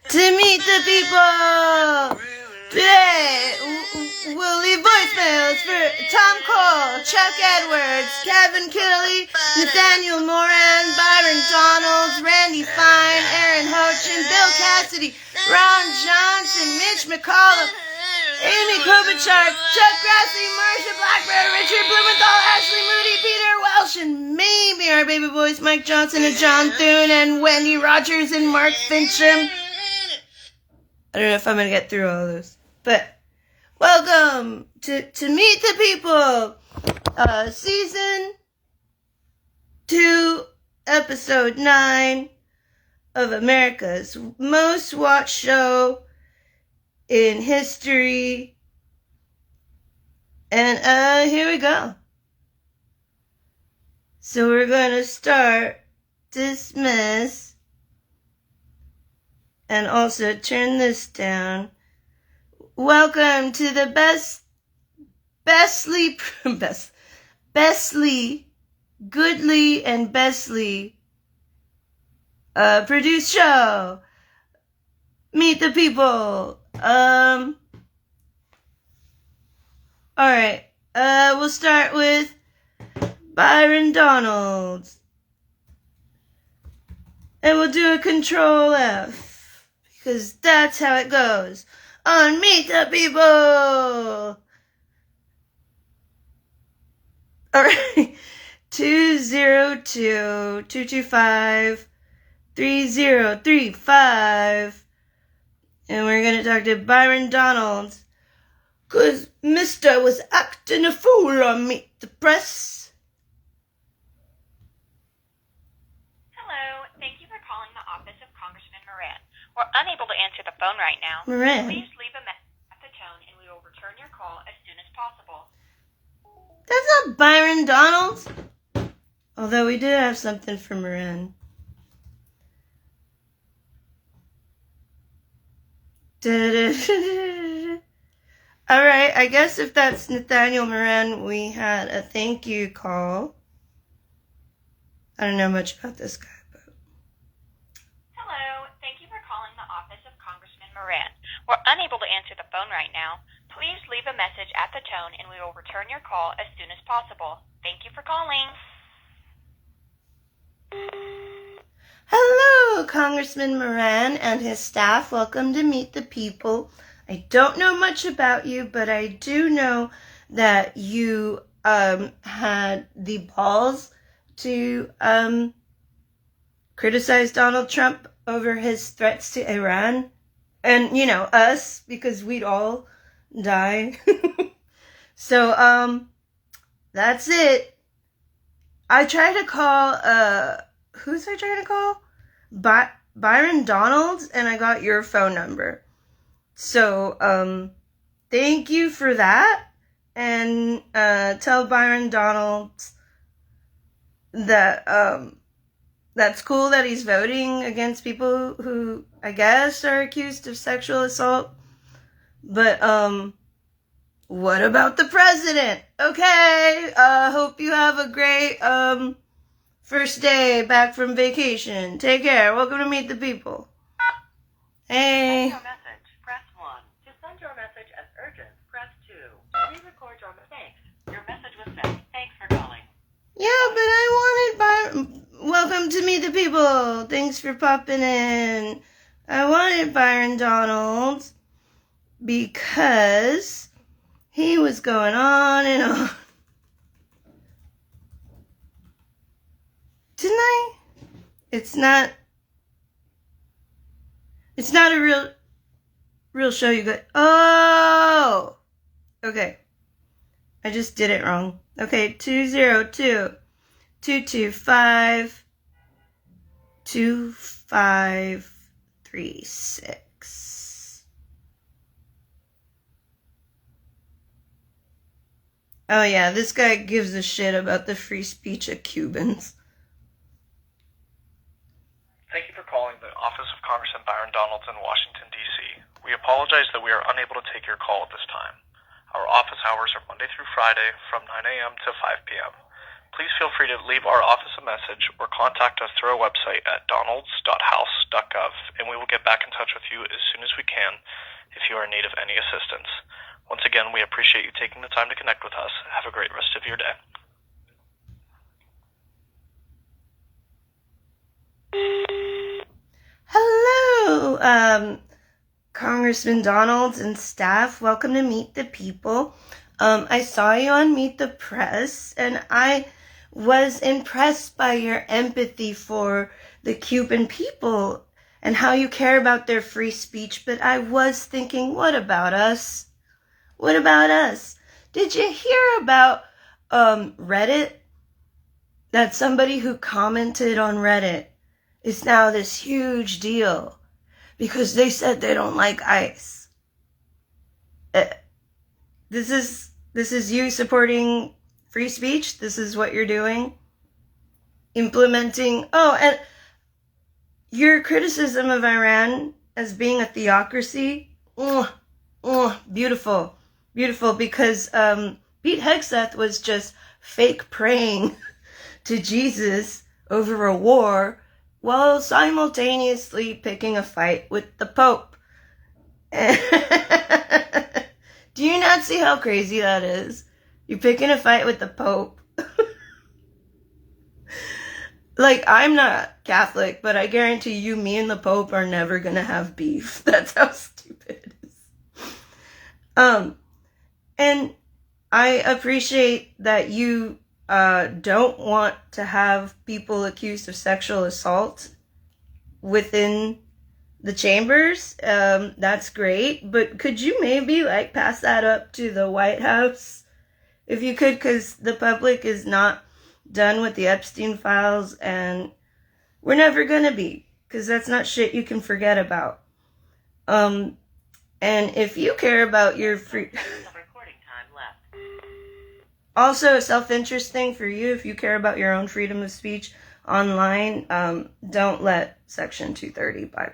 To meet the people. Today, we'll leave voicemails for Tom Cole, Chuck Edwards, Kevin Kiley, Nathaniel Moran, Byron Donalds, Randy Fine, Erin Hochin, Bill Cassidy, Ron Johnson, Mitch McConnell, Amy Klobuchar, Chuck Grassley, Marcia Blackburn, Richard Blumenthal, Ashley Moody, Peter Welsh, and maybe our baby boys Mike Johnson and John Thune and Wendy Rogers and Mark Fincham. I don't know if I'm going to get through all of those. But welcome to Meet the People, Season 2, Episode 9 of America's most watched show in history. And here we go. So we're going to start this mess and also turn this down. Welcome to the goodly and bestly produced show. Meet the People. Alright, we'll start with Byron Donalds. And we'll do a Control F, because that's how it goes on Meet the People. Alright, 202-225-3035. And we're going to talk to Byron Donalds, because Mr. was acting a fool on Meet the Press. Hello, thank you for calling the office of Congressman Moran. We're unable to answer the phone right now. Moran. Please leave a message at the tone and we will return your call as soon as possible. That's not Byron Donalds. Although we did have something for Moran. Alright, I guess if that's Nathaniel Moran, we had a thank you call. I don't know much about this guy, but... Hello, thank you for calling the office of Congressman Moran. We're unable to answer the phone right now. Please leave a message at the tone and we will return your call as soon as possible. Thank you for calling. Hello, Congressman Moran and his staff. Welcome to Meet the People. I don't know much about you, but I do know that you had the balls to criticize Donald Trump over his threats to Iran. And, you know, us, because we'd all die. So, that's it. I tried to call, who's I trying to call? Byron Donalds, and I got your phone number. So, thank you for that. And, tell Byron Donalds that, that's cool that he's voting against people who, I guess, are accused of sexual assault. But, what about the president? Okay, hope you have a great, first day back from vacation. Take care. Welcome to Meet the People. Hey. Send your message. Press 1. To send your message as urgent, press 2. To re-record your message. Your message was sent. Thanks for calling. Yeah, but I wanted Byron. Welcome to Meet the People. Thanks for popping in. I wanted Byron Donalds because he was going on and on. Didn't I? It's not a real show, you guys. Oh! Okay. I just did it wrong. Okay, 202-225-2536. Oh yeah, this guy gives a shit about the free speech of Cubans. Thank you for calling the office of Congressman Byron Donalds in Washington, D.C. We apologize that we are unable to take your call at this time. Our office hours are Monday through Friday from 9 a.m. to 5 p.m. please feel free to leave our office a message or contact us through our website at donalds.house.gov, and we will get back in touch with you as soon as we can if you are in need of any assistance. Once again, we appreciate you taking the time to connect with us. Have a great rest of your day. Hello, Congressman Donalds and staff. Welcome to Meet the People. I saw you on Meet the Press, and I was impressed by your empathy for the Cuban people and how you care about their free speech. But I was thinking, what about us? What about us? Did you hear about Reddit? That somebody who commented on Reddit is now this huge deal because they said they don't like ICE. This is you supporting free speech. This is what you're doing. Implementing. Oh, and your criticism of Iran as being a theocracy. Beautiful. Beautiful, because Pete Hegseth was just fake praying to Jesus over a war while simultaneously picking a fight with the Pope. Do you not see how crazy that is? You're picking a fight with the Pope. Like, I'm not Catholic, but I guarantee you, me and the Pope are never gonna have beef. That's how stupid it is. And I appreciate that you don't want to have people accused of sexual assault within the chambers. That's great, but could you maybe pass that up to the White House if you could, because the public is not done with the Epstein Files, and we're never gonna be, because that's not shit you can forget about. And if you care about your free also, a self-interest thing for you, if you care about your own freedom of speech online, don't let Section 230 by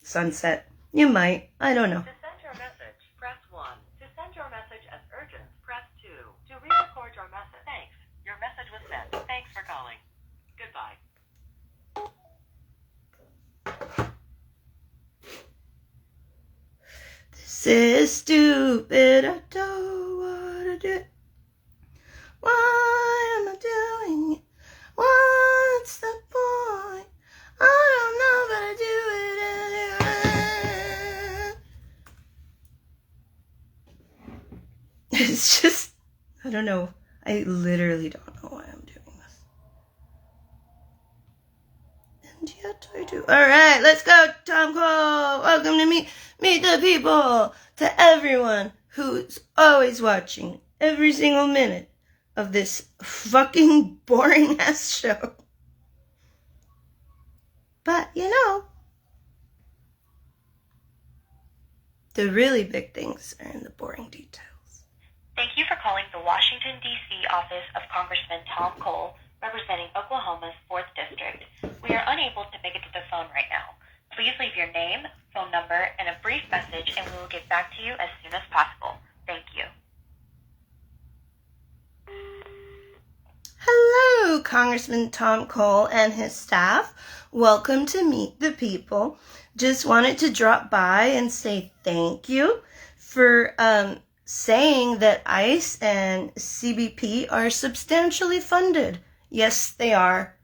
sunset. You might. I don't know. To send your message, press 1. To send your message as urgent, press 2. To re-record your message, thanks. Your message was sent. Thanks for calling. Goodbye. This is stupid. I don't want to do it. Why am I doing it? What's the point? I don't know, but I do it anyway. It's just, I don't know. I literally don't know why I'm doing this. And yet I do. Alright, let's go, Tom Cole. Welcome to Meet the People. To everyone who's always watching every single minute of this fucking boring ass show. But, you know, the really big things are in the boring details. Thank you for calling the Washington, D.C. office of Congressman Tom Cole, representing Oklahoma's 4th District. We are unable to make it to the phone right now. Please leave your name, phone number, and a brief message, and we will get back to you as soon as possible. Thank you. Hello, Congressman Tom Cole and his staff. Welcome to Meet the People. Just wanted to drop by and say thank you for saying that ICE and CBP are substantially funded. Yes, they are.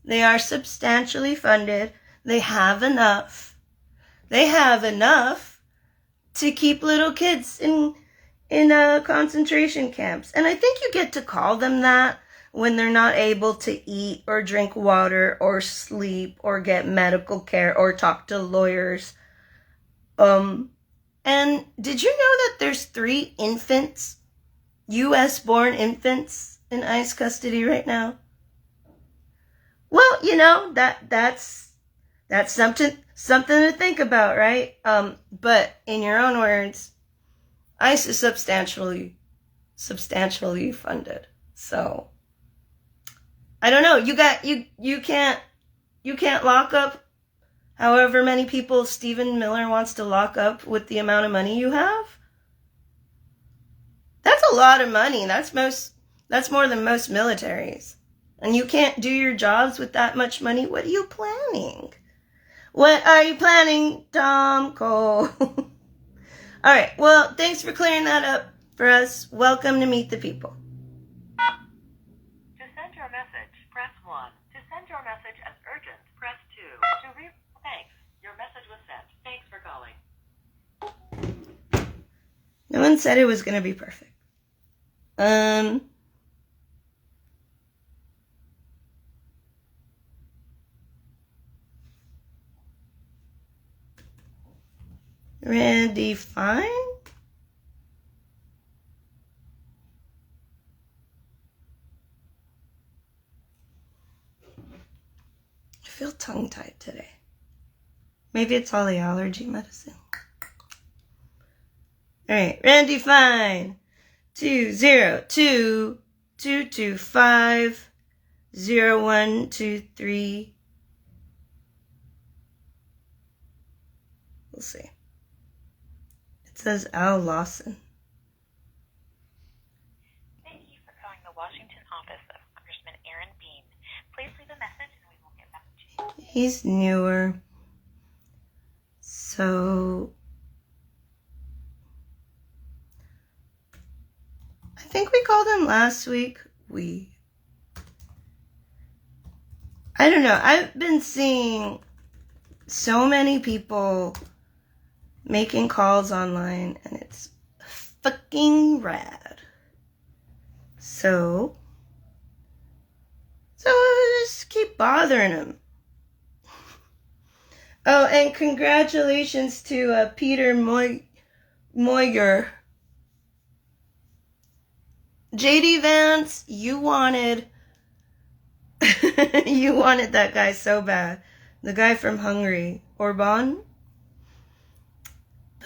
They are substantially funded. They have enough. They have enough to keep little kids in concentration camps. And I think you get to call them that when they're not able to eat or drink water or sleep or get medical care or talk to lawyers. And did you know that there's 3 infants, U.S.-born infants, in ICE custody right now? Well, you know, that's something to think about, right? But in your own words, ICE is substantially funded. So I don't know. You can't lock up however many people Stephen Miller wants to lock up with the amount of money you have. That's a lot of money. That's more than most militaries. and you can't do your jobs with that much money, what are you planning? What are you planning, Tom Cole? All right, well, thanks for clearing that up for us. Welcome to Meet the People. To send your message, press 1. To send your message as urgent, press 2. Thanks. Your message was sent. Thanks for calling. No one said it was going to be perfect. Randy Fine? I feel tongue-tied today. Maybe it's all the allergy medicine. All right, Randy Fine, 202-225-0123. We'll see. It says Al Lawson. Thank you for calling the Washington office of Congressman Aaron Bean. Please leave a message and we will get back to you. He's newer. So I think we called him last week. I don't know. I've been seeing so many people making calls online, and it's fucking rad. So just keep bothering him. Oh, and congratulations to Peter Moyer. JD Vance, you wanted that guy so bad. The guy from Hungary, Orban.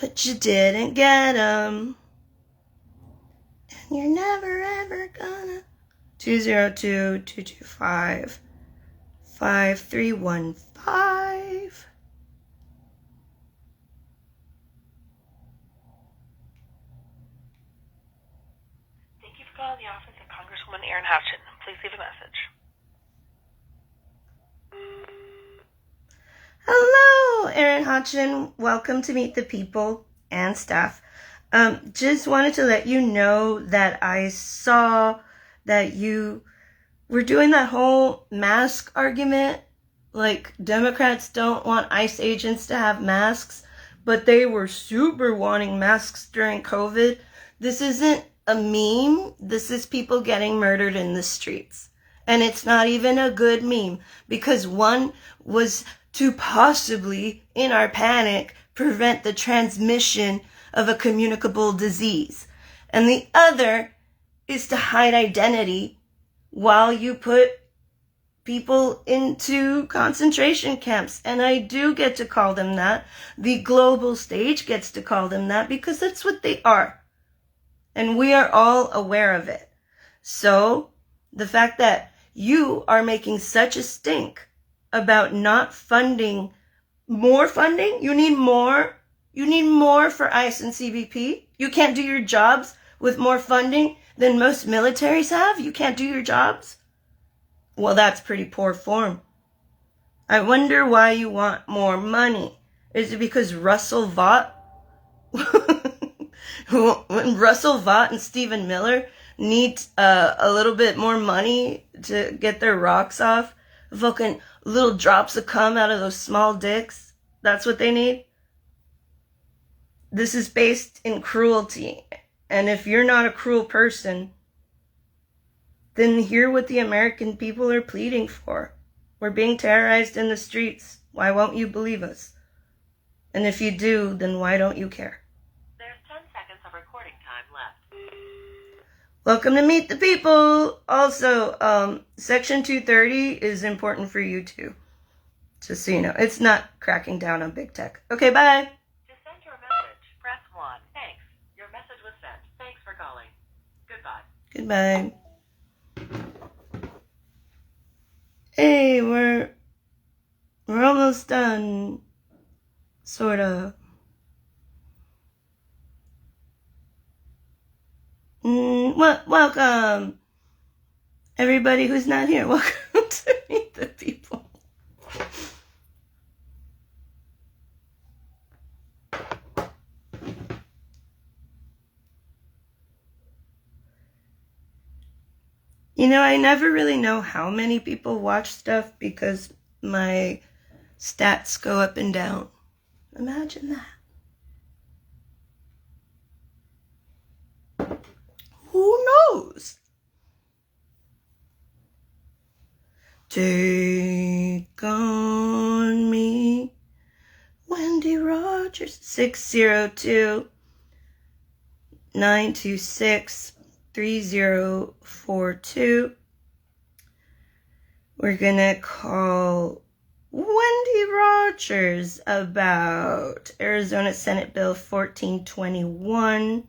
But you didn't get him. And you're never ever gonna. 202-225-5315. Thank you for calling the office of Congresswoman Erin Hochin. Please leave a message. Hello, Erin Hochin. Welcome to Meet the People and staff. Just wanted to let you know that I saw that you were doing that whole mask argument. Like, Democrats don't want ICE agents to have masks, but they were super wanting masks during COVID. This isn't a meme. This is people getting murdered in the streets. And it's not even a good meme, because one was to possibly, in our panic, prevent the transmission of a communicable disease. And the other is to hide identity while you put people into concentration camps. And I do get to call them that. The global stage gets to call them that, because that's what they are. And we are all aware of it. So the fact that you are making such a stink about not funding more funding, you need more for ICE and CBP. You can't do your jobs with more funding than most militaries have. You can't do your jobs. Well, that's pretty poor form. I wonder why you want more money. Is it because Russell Vought, when Russell Vought and Stephen Miller need a little bit more money to get their rocks off? Fucking little drops of cum out of those small dicks. That's what they need. This is based in cruelty. And if you're not a cruel person, then hear what the American people are pleading for. We're being terrorized in the streets. Why won't you believe us? And if you do, then why don't you care? There's 10 seconds of recording time left. Welcome to Meet the People. Also, Section 230 is important for you too. Just so you know, it's not cracking down on big tech. Okay, bye. To send your message, press 1. Thanks. Your message was sent. Thanks for calling. Goodbye. Goodbye. Hey, we're almost done. Sorta. Welcome, everybody who's not here, welcome to Meet the People. You know, I never really know how many people watch stuff because my stats go up and down. Imagine that. Who knows? Take on me, Wendy Rogers, 602-926-3042. We're gonna call Wendy Rogers about Arizona Senate Bill 1421.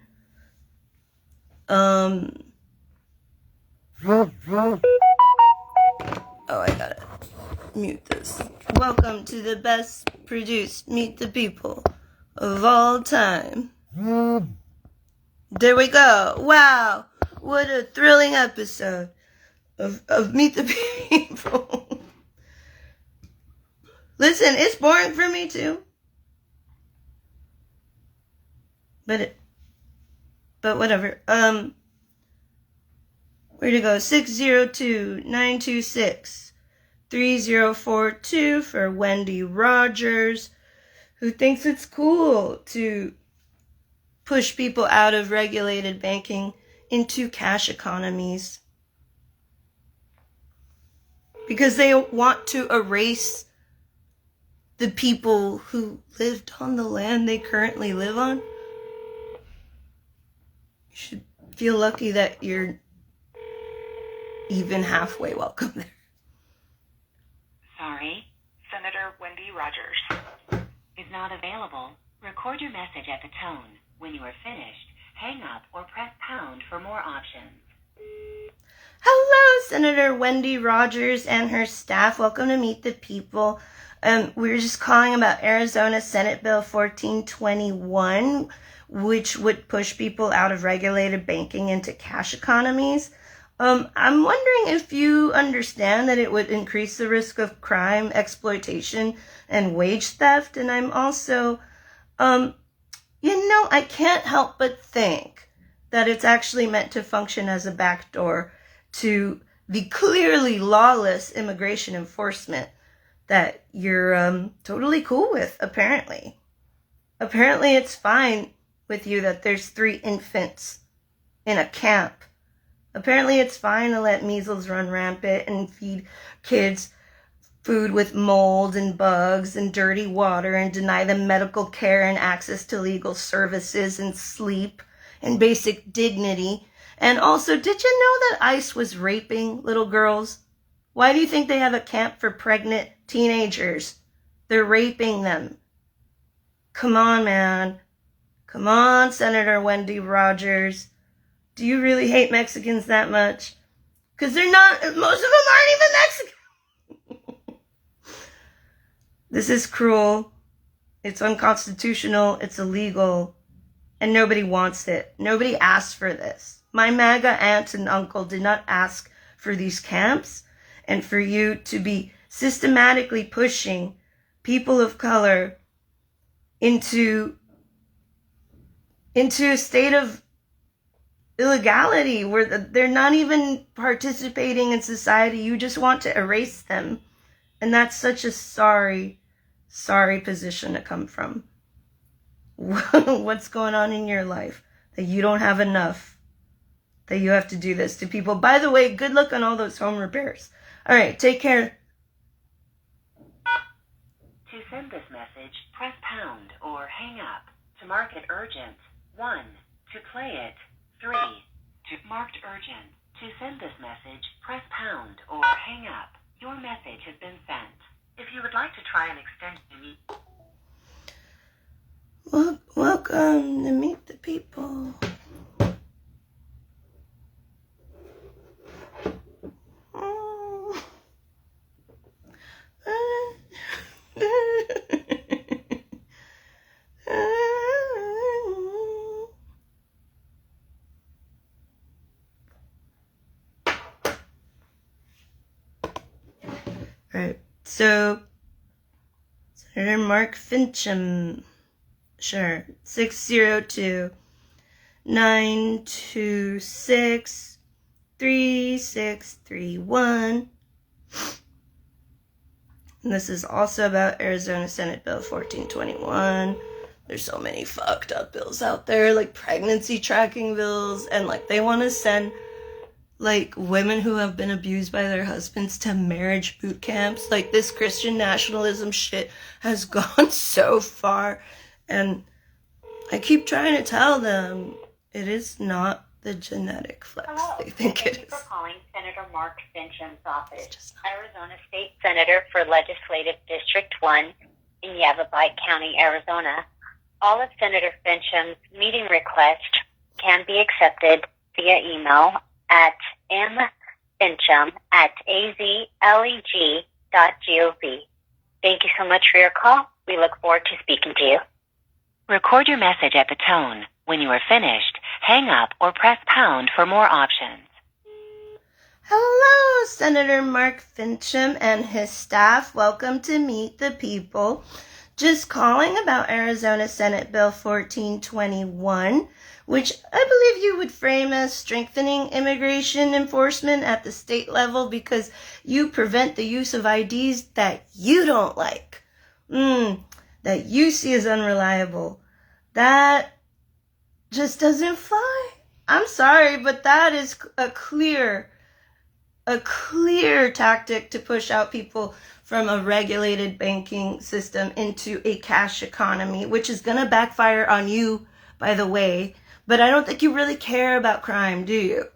Oh, I gotta mute this. Welcome to the best produced Meet the People of all time. There we go. Wow. What a thrilling episode of Meet the People. Listen, it's boring for me too. But whatever. Where'd it go? 602-926-3042 for Wendy Rogers, who thinks it's cool to push people out of regulated banking into cash economies. Because they want to erase the people who lived on the land they currently live on. You should feel lucky that you're even halfway welcome there. Sorry, Senator Wendy Rogers is not available. Record your message at the tone. When you are finished, hang up or press pound for more options. Hello, Senator Wendy Rogers and her staff. Welcome to Meet the People. We were just calling about Arizona Senate Bill 1421, which would push people out of regulated banking into cash economies. I'm wondering if you understand that it would increase the risk of crime, exploitation, and wage theft. And I'm also, I can't help but think that it's actually meant to function as a backdoor to the clearly lawless immigration enforcement that you're totally cool with, apparently. Apparently it's fine with you that there's 3 infants in a camp. Apparently it's fine to let measles run rampant and feed kids food with mold and bugs and dirty water and deny them medical care and access to legal services and sleep and basic dignity. And also, did you know that ICE was raping little girls? Why do you think they have a camp for pregnant teenagers? They're raping them. Come on, man. Come on, Senator Wendy Rogers. Do you really hate Mexicans that much? Because they're not, most of them aren't even Mexican. This is cruel. It's unconstitutional. It's illegal. And nobody wants it. Nobody asked for this. My MAGA aunt and uncle did not ask for these camps and for you to be systematically pushing people of color into a state of illegality where they're not even participating in society. You just want to erase them. And that's such a sorry position to come from. What's going on in your life that you don't have enough, that you have to do this to people? By the way, good luck on all those home repairs. All right, take care. To send this message, press pound or hang up. To mark it urgent, 1. To play it, 3. To marked urgent. To send this message, press pound or hang up. Your message has been sent. If you would like to try an extension, Welcome to Meet the People. So, Senator Mark Fincham, sure, 602-926-3631. And this is also about Arizona Senate Bill 1421. There's so many fucked up bills out there, like pregnancy tracking bills, and like they want to send like women who have been abused by their husbands to marriage boot camps. Like this Christian nationalism shit has gone so far, and I keep trying to tell them it is not the genetic flex they think it is. Thank you for calling Senator Mark Fincham's office. Arizona State Senator for Legislative District 1 in Yavapai County, Arizona. All of Senator Fincham's meeting requests can be accepted via email at mfincham@azleg.gov. Thank you so much for your call. We look forward to speaking to you. Record your message at the tone. When you are finished, hang up or press pound for more options. Hello, Senator Mark Fincham and his staff. Welcome to Meet the People. Just calling about Arizona Senate Bill 1421, which I believe you would frame as strengthening immigration enforcement at the state level because you prevent the use of IDs that you don't like, that you see as unreliable. That just doesn't fly. I'm sorry, but that is a clear tactic to push out people from a regulated banking system into a cash economy, which is going to backfire on you, by the way. But I don't think you really care about crime, do you?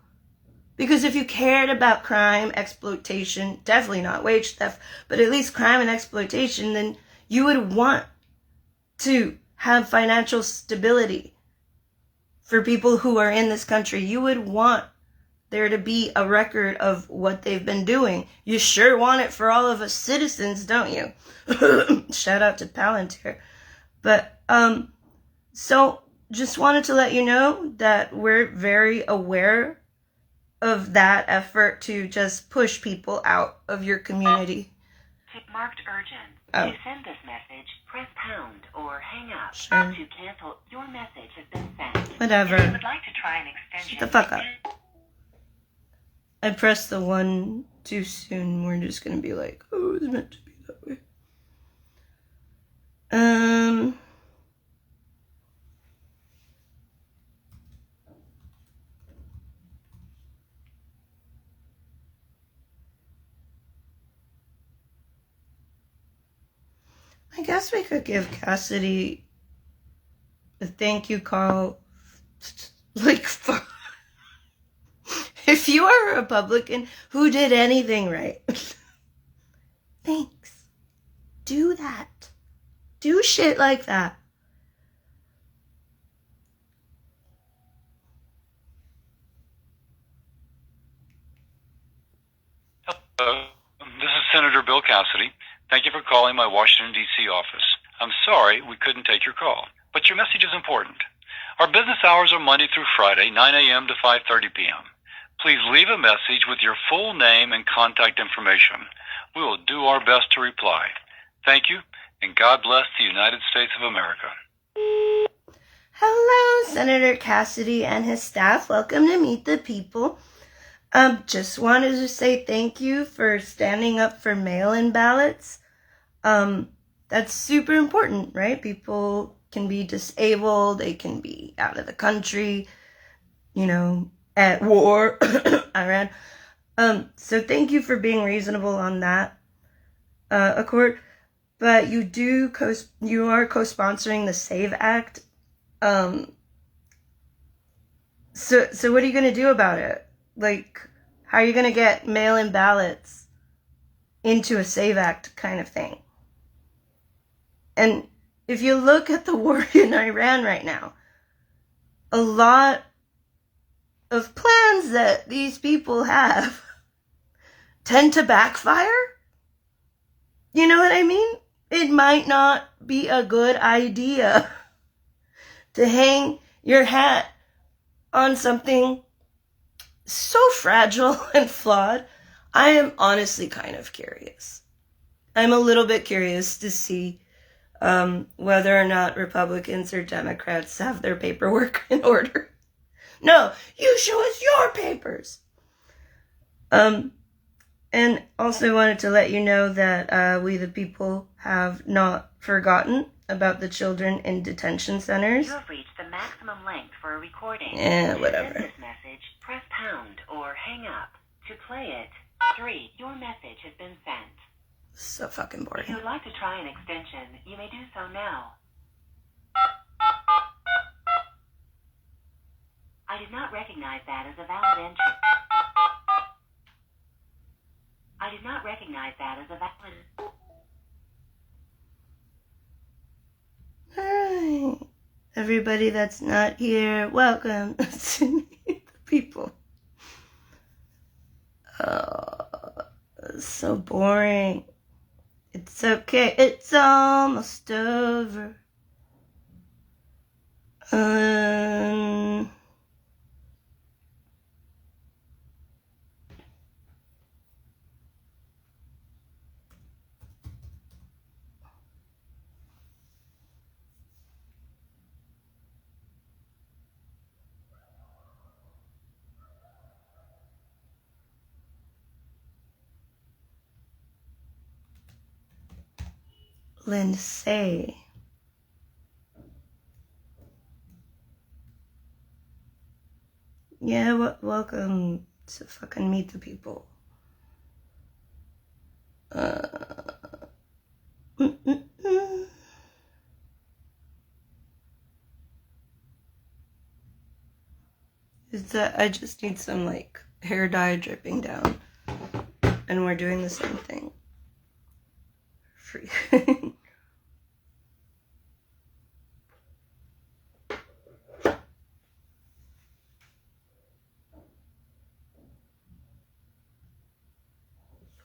Because if you cared about crime, exploitation, definitely not wage theft, but at least crime and exploitation, then you would want to have financial stability for people who are in this country. You would want there to be a record of what they've been doing. You sure want it for all of us citizens, don't you? Shout out to Palantir. But, so just wanted to let you know that we're very aware of that effort to just push people out of your community. Marked urgent. Oh. To send this message, press pound or hang up. Sure. To cancel, your message has been sent. Whatever. If you would like to try an extension. Shut the fuck up. I pressed the one too soon. We're just gonna be like, oh, it was meant to be that way. I guess we could give Cassidy a thank you call. Like, if you are a Republican who did anything right, thanks. Do that. Do shit like that. Hello, this is Senator Bill Cassidy. Thank you for calling my Washington, D.C. office. I'm sorry we couldn't take your call, but your message is important. Our business hours are Monday through Friday, 9 a.m. to 5:30 p.m. Please leave a message with your full name and contact information. We will do our best to reply. Thank you, and God bless the United States of America. Hello, Senator Cassidy and his staff. Welcome to Meet the People. Just wanted to say thank you for standing up for mail-in ballots. That's super important, right? People can be disabled, they can be out of the country, at war, Iran. So thank you for being reasonable on that accord. But you are co-sponsoring the SAVE Act. So what are you going to do about it? Like, how are you going to get mail-in ballots into a SAVE Act kind of thing? And if you look at the war in Iran right now, a lot of plans that these people have tend to backfire. You know what I mean? It might not be a good idea to hang your hat on something so fragile and flawed. I am honestly kind of curious. I'm a little bit curious to see whether or not Republicans or Democrats have their paperwork in order. No, you show us your papers. And also wanted to let you know that we the people have not forgotten about the children in detention centers. You have reached the maximum length for a recording. Whatever. To send this message, press pound or hang up. To play it, 3. Your message has been sent. So fucking If boring. you would like to try an extension, you may do so now. I did not recognize that as a valid entry. I did not recognize that as a valid... Alright. Everybody that's not here, welcome to Meet the People. So boring. It's okay, it's almost over. Lindsay. Yeah, welcome to fucking Meet the People. Is that I just need some like hair dye dripping down, and we're doing the same thing. Free.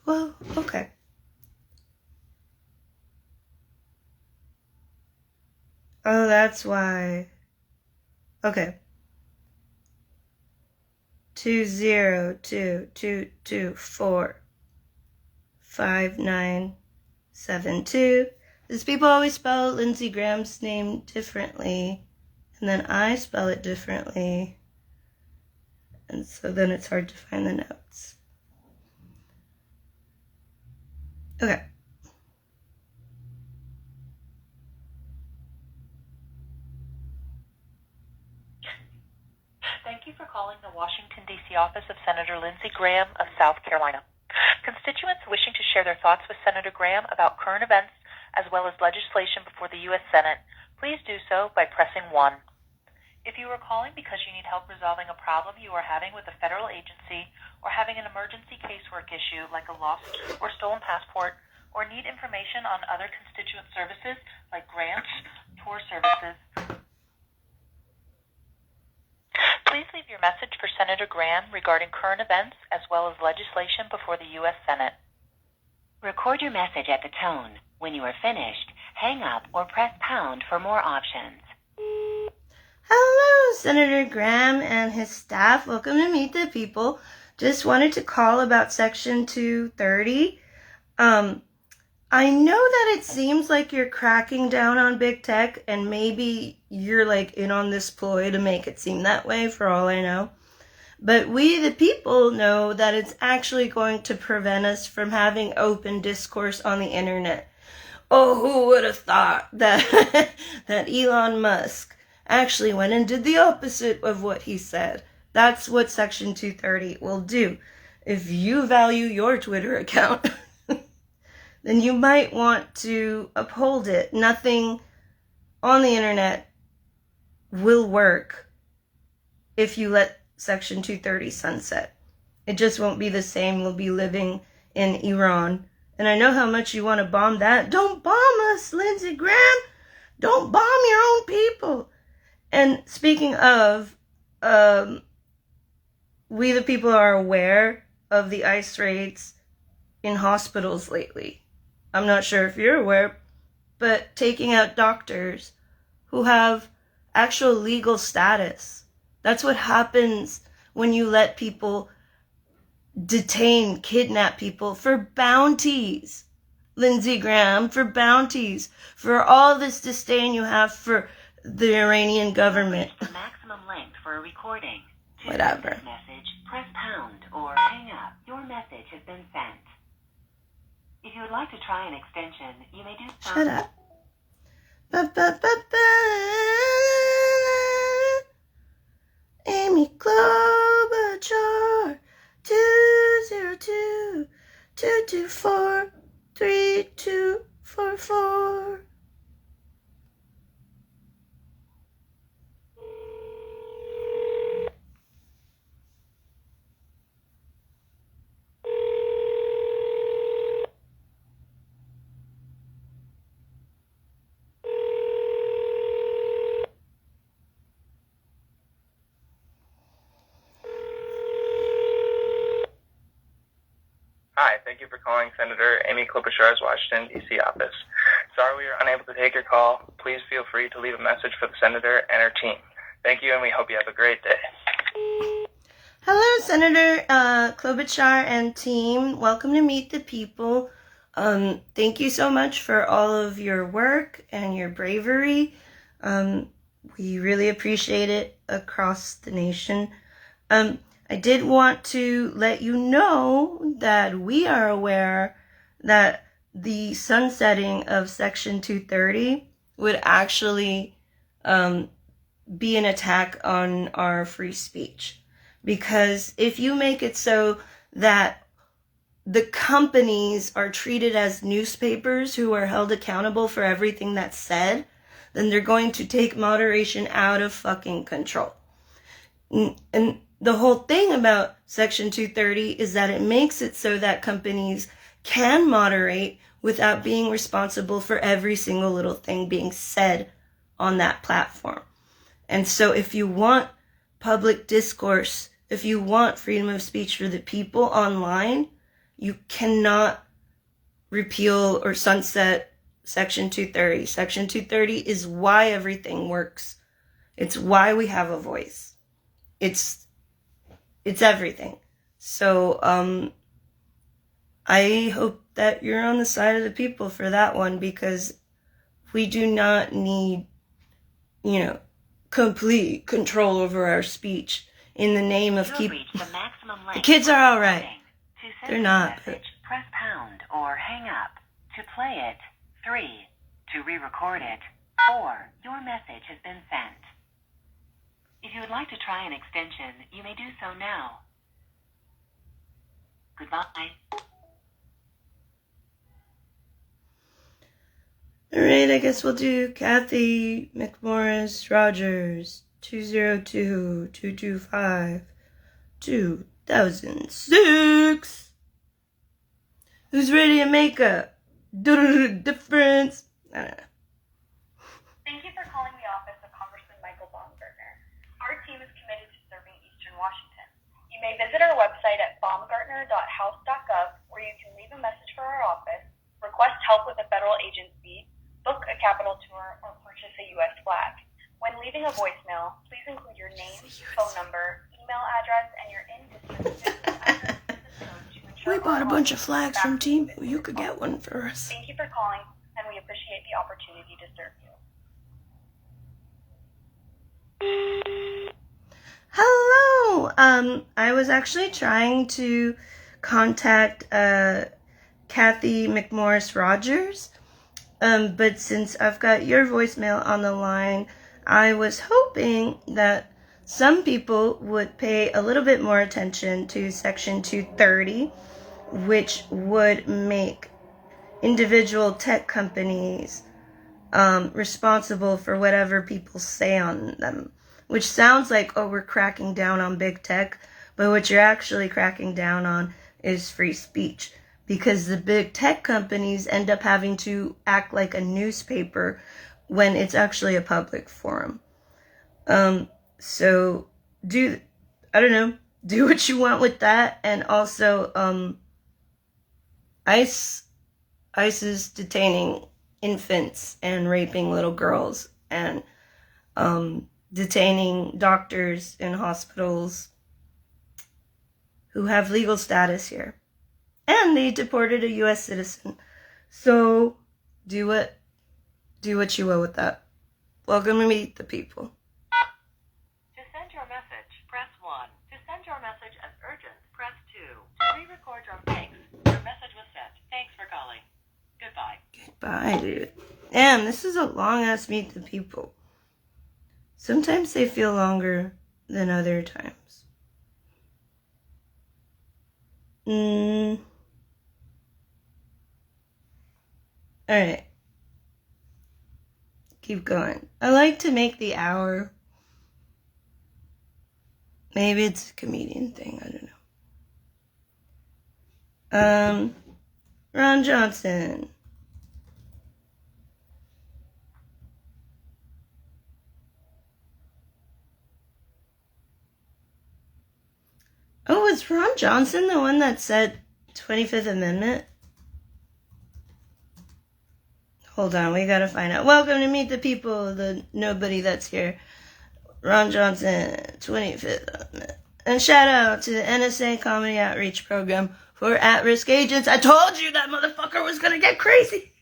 Well, okay. Oh, that's why. Okay. 20222245972. These people always spell Lindsey Graham's name differently, and then I spell it differently, and so then it's hard to find the notes. Okay. Thank you for calling the Washington, D.C. office of Senator Lindsey Graham of South Carolina. Constituents wishing to share their thoughts with Senator Graham about current events as well as legislation before the U.S. Senate, please do so by pressing 1. If you are calling because you need help resolving a problem you are having with a federal agency or having an emergency casework issue like a lost or stolen passport, or need information on other constituent services like grants, tour services, please leave your message for Senator Graham regarding current events as well as legislation before the U.S. Senate. Record your message at the tone. When you are finished, hang up or press pound for more options. Hello, Senator Graham and his staff. Welcome to Meet the People. Just wanted to call about Section 230. I know that it seems like you're cracking down on big tech, and maybe you're like in on this ploy to make it seem that way, for all I know. But we, the people, know that it's actually going to prevent us from having open discourse on the internet. Oh, who would have thought that that Elon Musk actually went and did the opposite of what he said? That's what Section 230 will do. If you value your Twitter account, then you might want to uphold it. Nothing on the internet will work if you let Section 230 sunset. It just won't be the same. We'll be living in Iran. And I know how much you want to bomb that. Don't bomb us, Lindsey Graham. Don't bomb your own people. And speaking of, we the people are aware of the ICE raids in hospitals lately. I'm not sure if you're aware, but taking out doctors who have actual legal status. That's what happens when you let people detain, kidnap people for bounties. Lindsey Graham, for bounties, for all this disdain you have for the Iranian government. The maximum length for a recording. To Whatever. send this message, press pound or hang up. Your message has been sent. If you would like to try an extension, you may do so. Shut up. Ba-ba-ba-ba. Amy Klobuchar, 202-224-3244. Hi, thank you for calling Senator Amy Klobuchar's Washington, D.C. office. Sorry we are unable to take your call. Please feel free to leave a message for the Senator and her team. Thank you, and we hope you have a great day. Hello, Senator Klobuchar and team. Welcome to Meet the People. Thank you so much for all of your work and your bravery. We really appreciate it across the nation. I did want to let you know that we are aware that the sunsetting of Section 230 would actually be an attack on our free speech. Because if you make it so that the companies are treated as newspapers who are held accountable for everything that's said, then they're going to take moderation out of fucking control. And the whole thing about Section 230 is that it makes it so that companies can moderate without being responsible for every single little thing being said on that platform. And so if you want public discourse, if you want freedom of speech for the people online, you cannot repeal or sunset Section 230. Section 230 is why everything works. It's why we have a voice. It's everything. So I hope that you're on the side of the people for that one, because we do not need, complete control over our speech in the name of keep. The kids are all right. They're not. Message, press pound or hang up. To play it, 3. To re-record it, 4. Your message has been sent. If you would like to try an extension, you may do so now. Goodbye. Alright, I guess we'll do Kathy McMorris Rogers, 202-225-2006. Who's ready to make a difference? I don't know. Thank you for calling the office of Congressman Michael Baumgartner. Our team is committed to serving Eastern Washington. You may visit our website at baumgartner.house.gov, where you can leave a message for our office, request help with a federal agency, book a Capitol tour, or purchase a U.S. flag. When leaving a voicemail, please include your name, phone number, email address, and your in-district address. We bought a bunch of flags from Team. You could get one for us. Thank you for calling, and we appreciate the opportunity to serve you. Hello. I was actually trying to contact Kathy McMorris Rogers, but since I've got your voicemail on the line, I was hoping that some people would pay a little bit more attention to Section 230, which would make individual tech companies responsible for whatever people say on them, which sounds like, oh, we're cracking down on big tech, but what you're actually cracking down on is free speech, because the big tech companies end up having to act like a newspaper when it's actually a public forum. So do what you want with that. And also, ICE is detaining infants and raping little girls, and detaining doctors in hospitals who have legal status here. And they deported a U.S. citizen. So do what you will with that. Welcome to Meet the People. To send your message, press 1. To send your message as urgent, press 2. To re-record your thanks. Your message was sent. Thanks for calling. Goodbye. Goodbye, dude. Damn, this is a long-ass Meet the People. Sometimes they feel longer than other times. Alright. Keep going. I like to make the hour. Maybe it's a comedian thing, I don't know. Ron Johnson. Oh, was Ron Johnson the one that said 25th Amendment? Hold on, we gotta find out. Welcome to Meet the People, the nobody that's here. Ron Johnson, 25th Amendment. And shout out to the NSA Comedy Outreach Program for at-risk agents. I told you that motherfucker was gonna get crazy.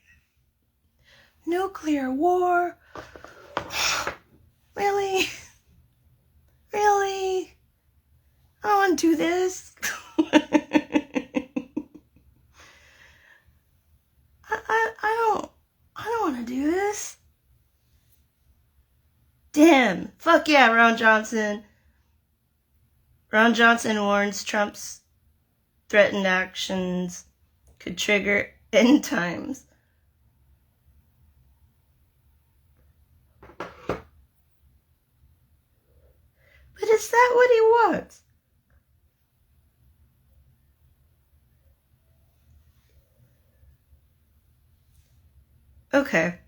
Nuclear war. Really? Really? I don't want to do this. I don't want to do this. Damn. Fuck yeah, Ron Johnson. Ron Johnson warns Trump's threatened actions could trigger end times. But is that what he wants? Okay.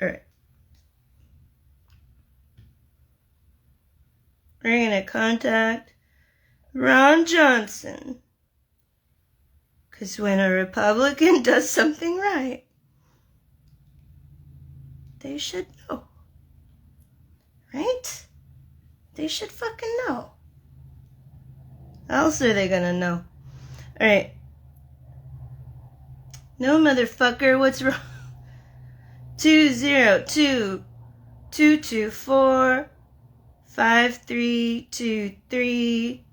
Alright. We're gonna contact Ron Johnson. 'Cause when a Republican does something right, they should know. Right? They should fucking know. How else are they gonna know? Alright. No, motherfucker, what's wrong? 202-224-5323.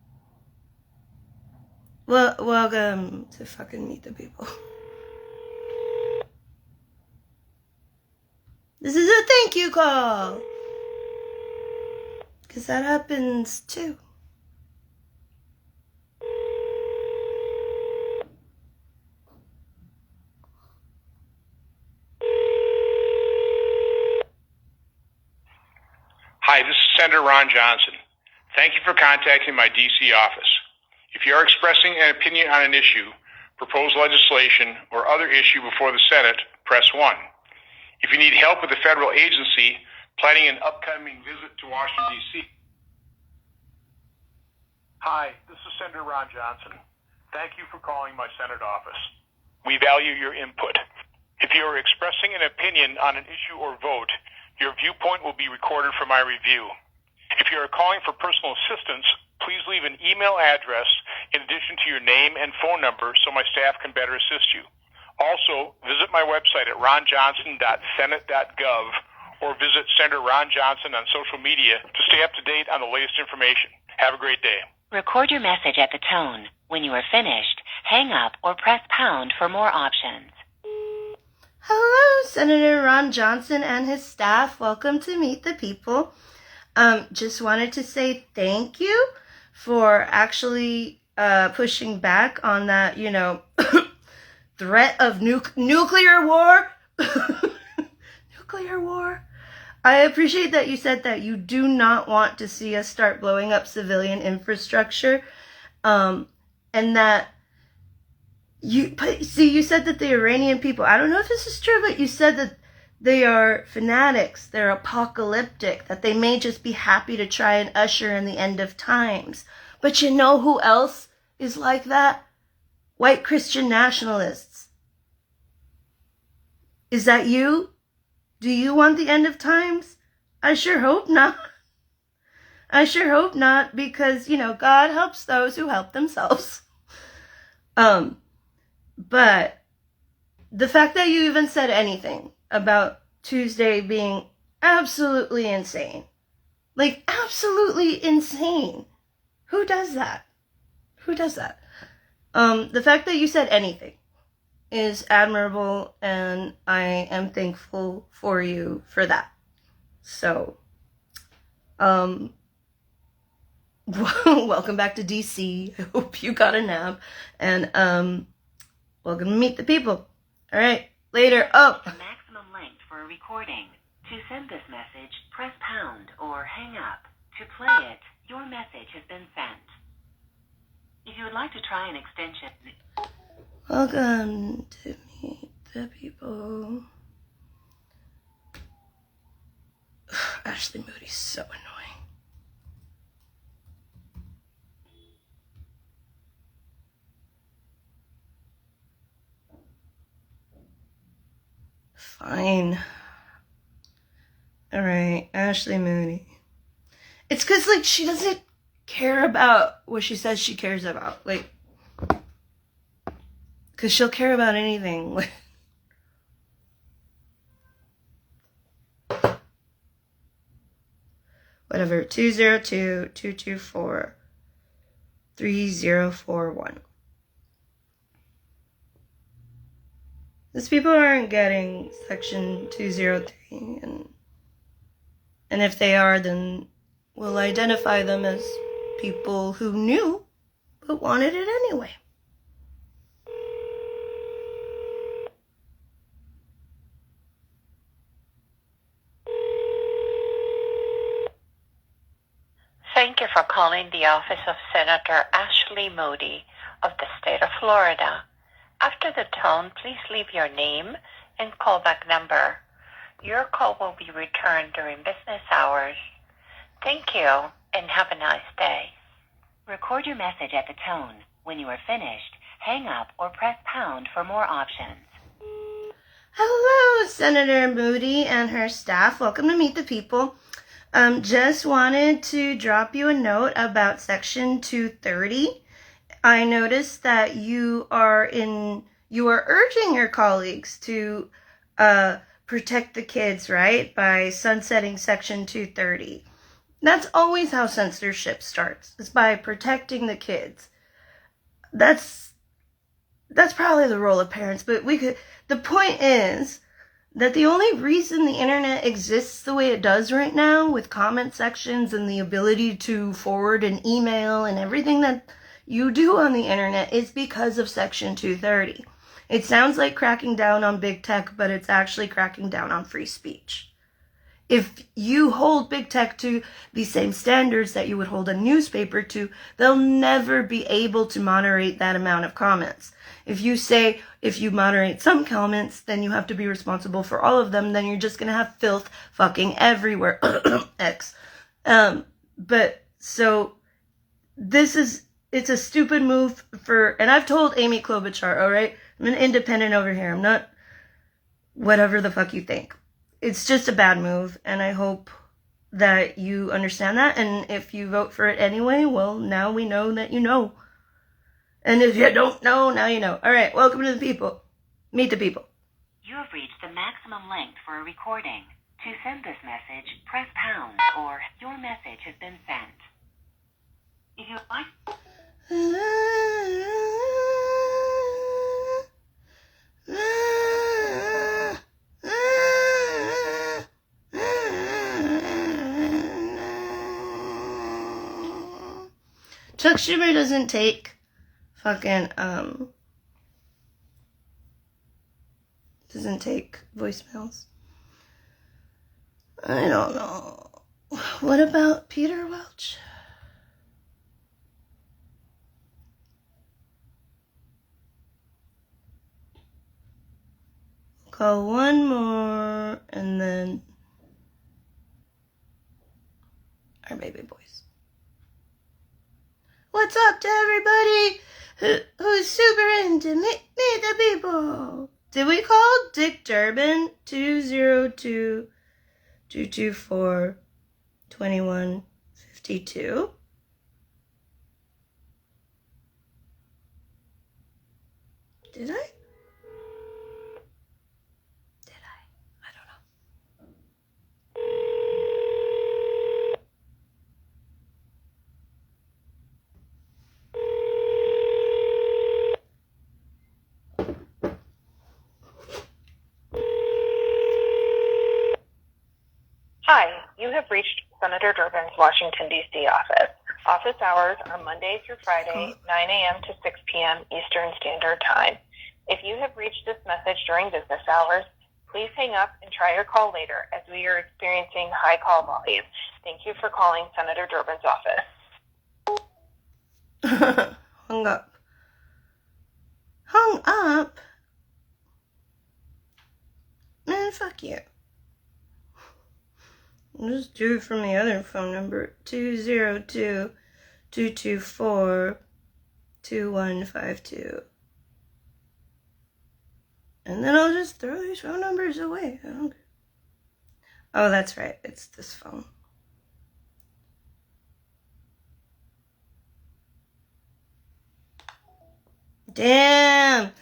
Well, welcome to fucking Meet the People. This is a thank you call. 'Cause that happens too. Hi, this is Senator Ron Johnson. Thank you for contacting my D.C. office. If you are expressing an opinion on an issue, proposed legislation, or other issue before the Senate, press 1. If you need help with a federal agency planning an upcoming visit to Washington, D.C. Hi, this is Senator Ron Johnson. Thank you for calling my Senate office. We value your input. If you are expressing an opinion on an issue or vote, your viewpoint will be recorded for my review. If you are calling for personal assistance, please leave an email address in addition to your name and phone number so my staff can better assist you. Also, visit my website at ronjohnson.senate.gov or visit Senator Ron Johnson on social media to stay up to date on the latest information. Have a great day. Record your message at the tone. When you are finished, hang up or press pound for more options. Hello, Senator Ron Johnson and his staff. Welcome to Meet the People. Just wanted to say thank you for actually pushing back on that, threat of nuclear war. Nuclear war. I appreciate that you said that you do not want to see us start blowing up civilian infrastructure, and that you said that the Iranian people, I don't know if this is true, but you said that they are fanatics, they're apocalyptic, that they may just be happy to try and usher in the end of times. But you know who else is like that? White Christian nationalists. Is that you? Do you want the end of times? I sure hope not. I sure hope not, because, God helps those who help themselves. But the fact that you even said anything about Tuesday being absolutely insane. Like, absolutely insane. Who does that? Who does that? The fact that you said anything is admirable, and I am thankful for you for that. So, welcome back to DC. I hope you got a nap, and welcome to Meet the People. All right, later. Oh, The maximum length for a recording. To send this message, press pound or hang up. To play it, your message has been sent. If you would like to try an extension... welcome to Meet the People. Ashley Moody's so annoying. Fine. Alright, Ashley Moody. It's because, like, she doesn't care about what she says she cares about. Like, because she'll care about anything. Whatever. 202-224-3041. These people aren't getting Section 203, and if they are, then we'll identify them as people who knew but wanted it anyway. Thank you for calling the office of Senator Ashley Moody of the state of Florida. After the tone, please leave your name and callback number. Your call will be returned during business hours. Thank you, and have a nice day. Record your message at the tone. When you are finished, hang up or press pound for more options. Hello, Senator Moody and her staff. Welcome to Meet the People. Just wanted to drop you a note about Section 230. I noticed that you are urging your colleagues to protect the kids, right? By sunsetting Section 230. That's always how censorship starts. It's by protecting the kids. That's probably the role of parents, but the point is that the only reason the internet exists the way it does right now, with comment sections and the ability to forward an email and everything that you do on the internet, is because of Section 230. It sounds like cracking down on big tech, but it's actually cracking down on free speech. If you hold big tech to the same standards that you would hold a newspaper to, they'll never be able to moderate that amount of comments. If you say, if you moderate some comments, then you have to be responsible for all of them, then you're just going to have filth fucking everywhere. X. But so it's a stupid move and I've told Amy Klobuchar, all right? I'm an independent over here. I'm not whatever the fuck you think. It's just a bad move, and I hope that you understand that. And if you vote for it anyway, well, now we know that you know. And if you don't know, now you know. All right, welcome to the people. Meet the People. You have reached the maximum length for a recording. To send this message, press pound or your message has been sent. If you would like... Chuck Schumer doesn't take doesn't take voicemails. I don't know. What about Peter Welch? Call one more and then our baby boys. What's up to everybody who's super into Meet the People? Did we call Dick Durbin? 202-224-2152. Did I? Hi, you have reached Senator Durbin's Washington, D.C. office. Office hours are Monday through Friday, 9 a.m. to 6 p.m. Eastern Standard Time. If you have reached this message during business hours, please hang up and try your call later as we are experiencing high call volume. Thank you for calling Senator Durbin's office. Hung up. Hung up? Man, fuck you. Just do it from the other phone number, 202-224-2152. And then I'll just throw these phone numbers away. I don't care. Oh, that's right. It's this phone. Damn!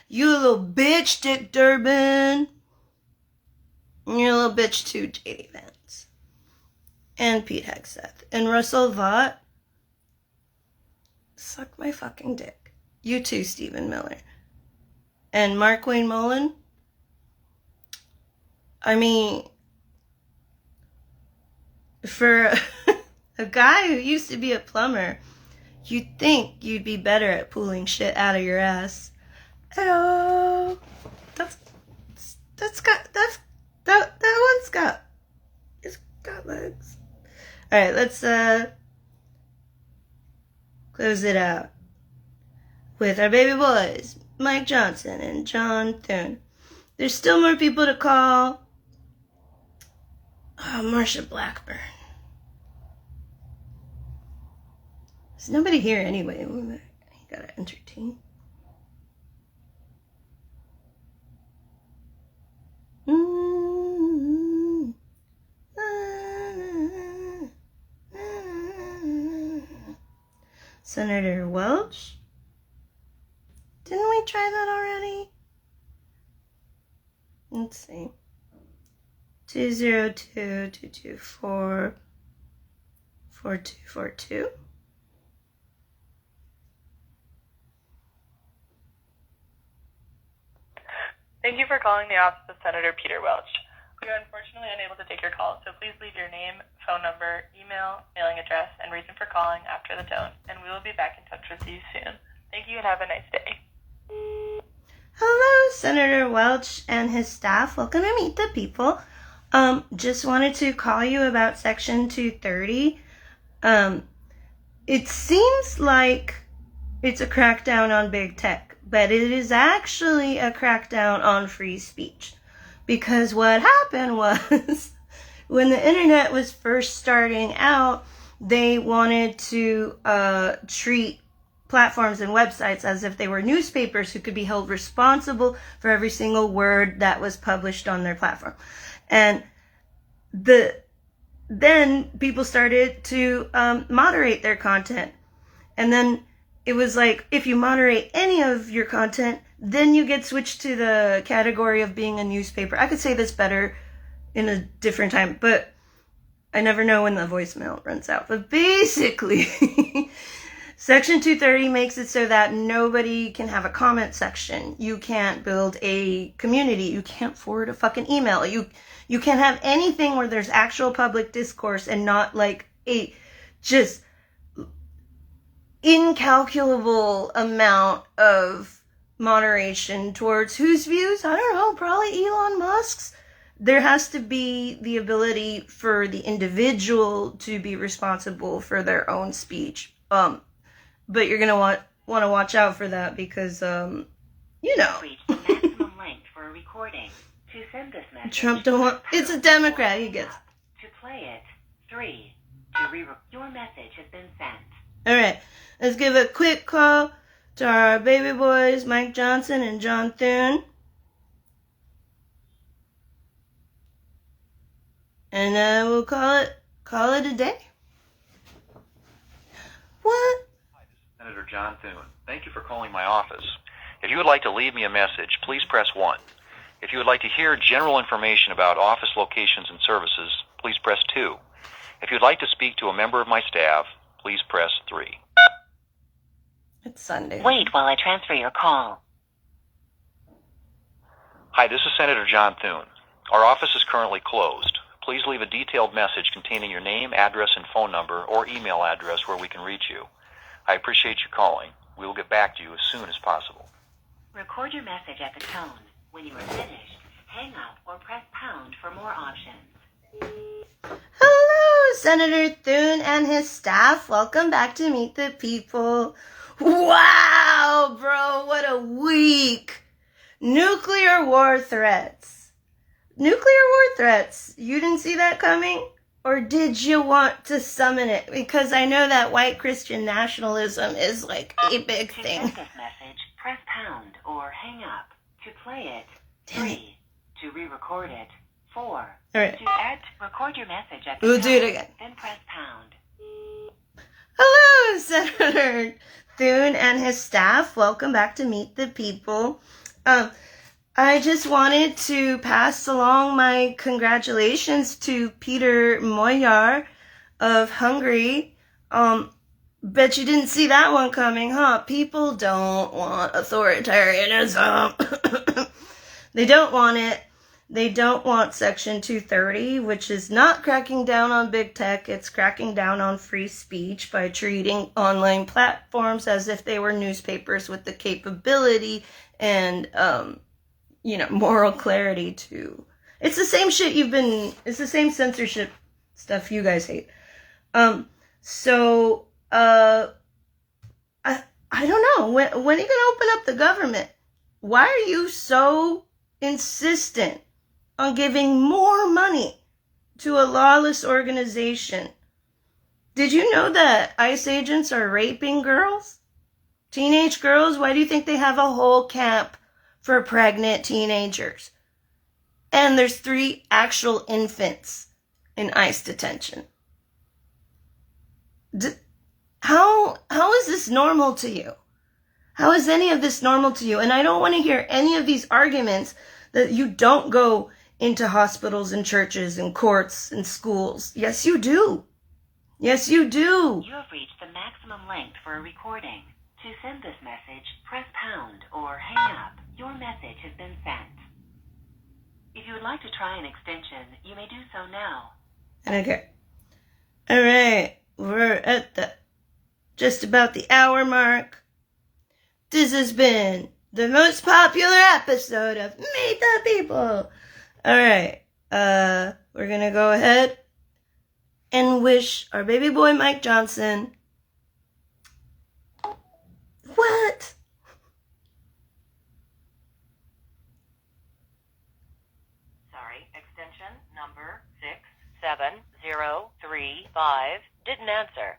You little bitch, Dick Durbin. You're a little bitch too, JD Vance. And Pete Hegseth. And Russell Vaught. Suck my fucking dick. You too, Stephen Miller. And Mark Wayne Mullen. I mean, for a guy who used to be a plumber, you'd think you'd be better at pulling shit out of your ass. Oh, that one's got, it's got legs. All right, let's close it out with our baby boys, Mike Johnson and John Thune. There's still more people to call. Oh, Marsha Blackburn. There's nobody here anyway. You gotta entertain. Senator Welch? Didn't we try that already? Let's see. 202-224-4242. Thank you for calling the office of Senator Peter Welch. We are unfortunately unable to take your call, so please leave your name, phone number, email, mailing address, and reason for calling after the tone, and we will be back in touch with you soon. Thank you and have a nice day. Hello, Senator Welch and his staff. Welcome to Meet the People. Just wanted to call you about Section 230. It seems like it's a crackdown on big tech, but it is actually a crackdown on free speech. Because what happened was, when the internet was first starting out, they wanted to treat platforms and websites as if they were newspapers who could be held responsible for every single word that was published on their platform. And then people started to moderate their content. And then it was like, if you moderate any of your content, then you get switched to the category of being a newspaper. I could say this better in a different time, but I never know when the voicemail runs out. But basically, Section 230 makes it so that nobody can have a comment section. You can't build a community. You can't forward a fucking email. You can't have anything where there's actual public discourse and not like a just incalculable amount of moderation towards whose views? I don't know, probably Elon Musk's. There has to be the ability for the individual to be responsible for their own speech. But you're gonna want to watch out for that because, you know. Reach the maximum length for a recording. To send this message, Trump don't want. It's a Democrat. He gets. To play it, 3. To your message has been sent. All right, let's give a quick call to our baby boys, Mike Johnson and John Thune. And we'll call it a day. What? Hi, this is Senator John Thune. Thank you for calling my office. If you would like to leave me a message, please press 1. If you would like to hear general information about office locations and services, please press 2. If you would like to speak to a member of my staff, please press 3. It's Sunday. Wait while I transfer your call. Hi, this is Senator John Thune. Our office is currently closed. please leave a detailed message containing your name, address, and phone number or email address where we can reach you. I appreciate you calling. We will get back to you as soon as possible. Record your message at the tone. When you are finished, hang up or press pound for more options. Hello, Senator Thune and his staff. Welcome back to Meet the People. Wow, bro, what a week. Nuclear war threats. Nuclear war threats. You didn't see that coming? Or did you want to summon it? Because I know that white Christian nationalism is like a big To thing. send this message, press pound or hang up. To play it, Damn it. 3. To re-record it, 4. All right. To record your message at the We'll tone, do it again. then press pound. Hello, Senator Thune and his staff. Welcome back to Meet the People. I just wanted to pass along my congratulations to Peter Moyar of Hungary. Bet you didn't see that one coming, huh? People don't want authoritarianism. They don't want it. They don't want Section 230, which is not cracking down on big tech. It's cracking down on free speech by treating online platforms as if they were newspapers with the capability and, moral clarity too. It's the same shit it's the same censorship stuff you guys hate. I don't know. When are you going to open up the government? Why are you so insistent on giving more money to a lawless organization? Did you know that ICE agents are raping girls? Teenage girls? Why do you think they have a whole camp for pregnant teenagers? And there's 3 actual infants in ICE detention. How is this normal to you? How is any of this normal to you? And I don't want to hear any of these arguments that you don't go into hospitals and churches and courts and schools. Yes, you do. Yes, you do. You have reached the maximum length for a recording. To send this message, press pound or hang up. Your message has been sent. If you would like to try an extension, you may do so now. Okay. All right. We're at just about the hour mark. This has been the most popular episode of Meet the People. All right. We're going to go ahead and wish our baby boy Mike Johnson. What? Sorry, extension number 67035 didn't answer.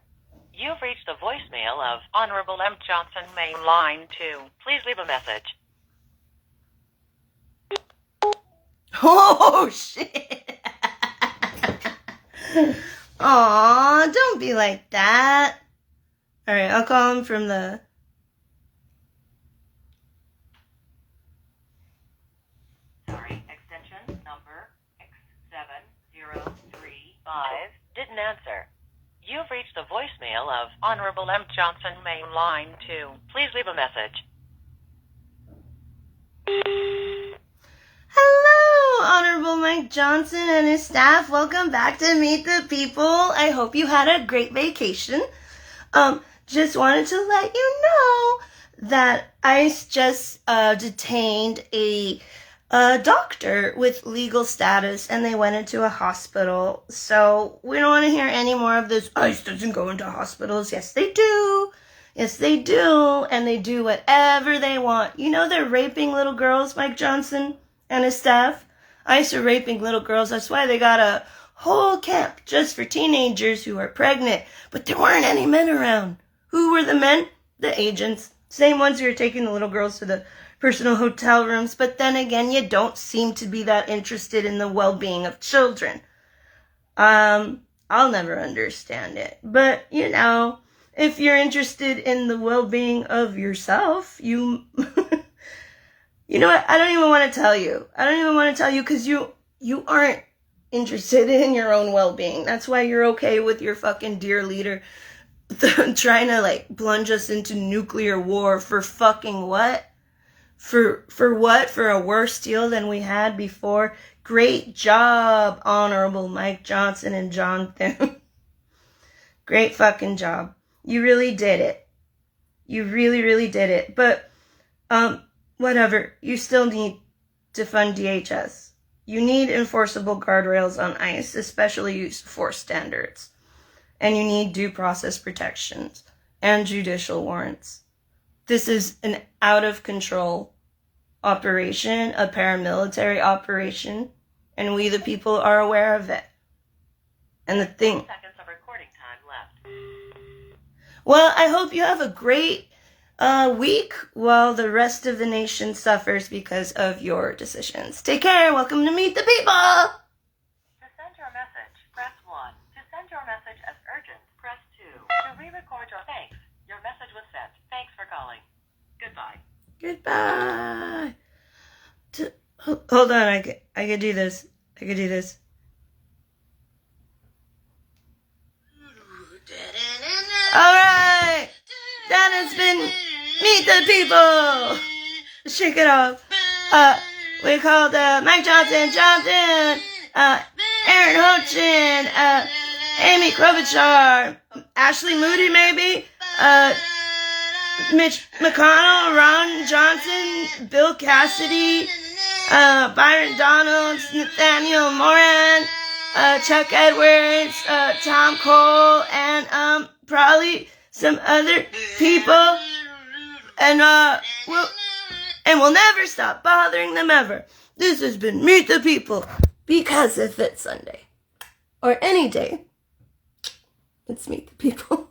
You've reached the voicemail of Honorable M. Johnson, main line 2. Please leave a message. Oh, shit. Aw, don't be like that. All right, I'll call him from the... Sorry, extension number 67035 didn't answer. You've reached the voicemail of Honorable M. Johnson, main line 2. Please leave a message. Hello, Honorable Mike Johnson and his staff. Welcome back to Meet the People. I hope you had a great vacation. Just wanted to let you know that ICE just detained a doctor with legal status, and they went into a hospital. So we don't want to hear any more of this. ICE doesn't go into hospitals. Yes, they do. Yes, they do. And they do whatever they want. You know they're raping little girls, Mike Johnson and his staff. ICE are raping little girls. That's why they got a whole camp just for teenagers who are pregnant. But there weren't any men around. Who were the men? The agents. Same ones who are taking the little girls to the personal hotel rooms. But then again, you don't seem to be that interested in the well-being of children. I'll never understand it. But, you know, if you're interested in the well-being of yourself, you... You know what? I don't even want to tell you. I don't even want to tell you because you aren't interested in your own well-being. That's why you're okay with your fucking dear leader trying to, like, plunge us into nuclear war for fucking what? For what? For a worse deal than we had before? Great job, Honorable Mike Johnson and John Thune. Great fucking job. You really did it. You really, really did it. But, whatever. You still need to fund DHS. You need enforceable guardrails on ICE, especially use of force standards. And you need due process protections and judicial warrants. This is an out-of-control operation, a paramilitary operation, and we the people are aware of it. And the thing... Seconds of recording time left. Well, I hope you have a great week while the rest of the nation suffers because of your decisions. Take care. Welcome to Meet the People. To send your message, press 1. To send your message as urgent, press 2. To re-record your thanks, your message was sent. Thanks for calling. Goodbye. Goodbye. Hold on, I could do this. I could do this. Alright! That has been Meet the People! Shake it off. We called Mike Johnson, Erin Hochin, Amy Klobuchar, Ashley Moody maybe, Mitch McConnell, Ron Johnson, Bill Cassidy, Byron Donalds, Nathaniel Moran, Chuck Edwards, Tom Cole, and probably some other people. And we'll never stop bothering them ever. This has been Meet the People, because if it's Sunday or any day, it's Meet the People.